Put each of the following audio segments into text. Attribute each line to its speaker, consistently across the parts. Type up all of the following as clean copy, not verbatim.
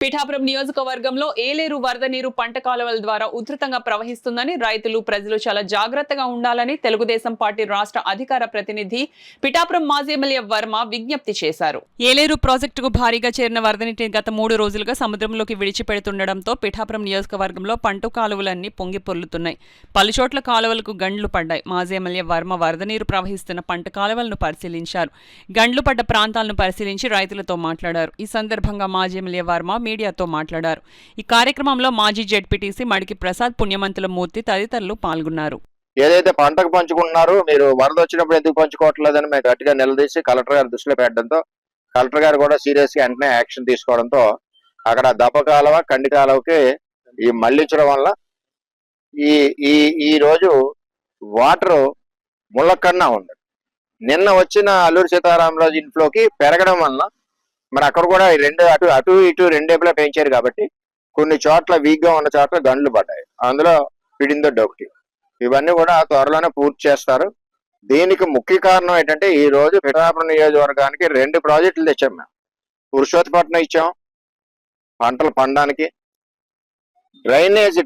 Speaker 1: పిఠాపురం నియోజకవర్గంలో ఏలేరు వరద నీరు పంట కాలువల ద్వారా ఉధృతంగా ప్రవహిస్తుందని రైతులు ప్రజలు చాలా జాగ్రత్తగా ఉండాలని తెలుగుదేశం పార్టీ రాష్ట్ర అధికార ప్రతినిధి పిఠాపురం మాజీ ఎమ్మెల్యే వర్మ విజ్ఞప్తి చేశారు. ఏలేరు ప్రాజెక్టుకు భారీగా చేరిన వరద నీటిని గత 3 రోజులుగా సముద్రంలోకి విడిచిపెడుతుండటంతో పిఠాపురం నియోజకవర్గంలో పంట కాలువలన్నీ పొంగి పొర్లుతున్నాయి. పలుచోట్ల కాలువలకు గండ్లు పడ్డాయి. మాజీ ఎమ్మెల్యే వర్మ వరద నీరు ప్రవహిస్తున్న పంట కాలువలను పరిశీలించారు. గండ్లు పడ్డ ప్రాంతాలను పరిశీలించి రైతులతో మాట్లాడారు. ఈ సందర్భంగా మాజీ ఎమ్మెల్యే వర్మ మీడియాతో మాట్లాడారు. ఈ కార్యక్రమంలో మాజీ జెడ్పీటీసీ మడికి ప్రసాద్, పుణ్యమంతుల మూర్తి తదితరులు పాల్గొన్నారు.
Speaker 2: ఏదైతే పంటకు పంచుకుంటున్నారో మీరు వరద వచ్చినప్పుడు ఎందుకు పంచుకోవట్లేదని మేము గట్టిగా నిలదీసి కలెక్టర్ గారు దృష్టిలో పెట్టడంతో కలెక్టర్ గారు కూడా సీరియస్ గా వెంటనే యాక్షన్ తీసుకోవడంతో అక్కడ దప్ప కాలువ కండి కాలువకి ఈ మళ్లించడం వల్ల ఈ ఈ ఈ రోజు వాటర్ ముళ్ళకన్నా ఉంది. నిన్న వచ్చిన అల్లూరి సీతారామరాజు ఇన్ఫ్లోకి పెరగడం వల్ల మరి అక్కడ కూడా రెండు అటు ఇటు రెండేపులా పెంచారు కాబట్టి కొన్ని చోట్ల వీక్ గా ఉన్న చోట్ల గండ్లు పడ్డాయి. అందులో పిడిందో డొక్కి ఇవన్నీ కూడా త్వరలోనే పూర్తి చేస్తారు. దీనికి ముఖ్య కారణం ఏంటంటే ఈ రోజు పిఠాపురం నియోజకవర్గానికి 2 ప్రాజెక్టులు తెచ్చాం. మేము పురుషోత్తపట్నం ఇచ్చాం పంటలు పండడానికి,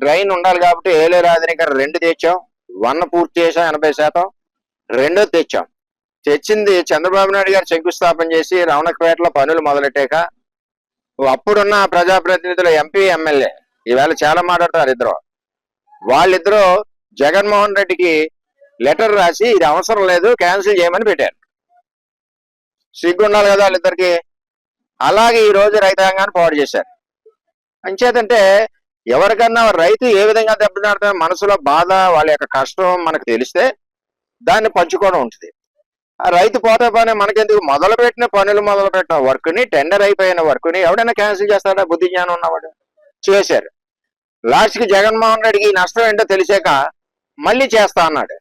Speaker 2: డ్రైన్ ఉండాలి కాబట్టి ఏలేరు ఆధునికర 2 తెచ్చాం. 1 పూర్తి చేసాం 80%, 2 తెచ్చాం. తెచ్చింది చంద్రబాబు నాయుడు గారు శంకుస్థాపన చేసి రమణపేటలో పనులు మొదలెట్టాక అప్పుడున్న ప్రజాప్రతినిధులు ఎంపీ ఎమ్మెల్యే ఈవేళ చాలా మాట్లాడతారు ఇద్దరు. వాళ్ళిద్దరూ జగన్మోహన్ రెడ్డికి లెటర్ రాసి ఇది అవసరం లేదు క్యాన్సిల్ చేయమని పెట్టారు. సిగ్గుండాలి కదా వాళ్ళిద్దరికి. అలాగే ఈ రోజు రైతాంగాన్ని పాడు చేశారు. అంచేతంటే ఎవరికన్నా రైతు ఏ విధంగా దెబ్బతిన్నాడో మనసులో బాధ, వాళ్ళ యొక్క కష్టం మనకు తెలిస్తే దాన్ని పంచుకోవడం ఉంటుంది. ఆ రైతు పోతే పని మనకెందుకు? మొదలుపెట్టిన వర్క్ ని, టెండర్ అయిపోయిన వర్క్ ని ఎవడైనా క్యాన్సిల్ చేస్తాడా? బుద్ధి జ్ఞానం ఉన్నవాడు. చేశారు. లాస్ట్ కి జగన్మోహన్ రెడ్డికి నష్టం ఏంటో తెలిసాక మళ్ళీ చేస్తా అన్నాడు.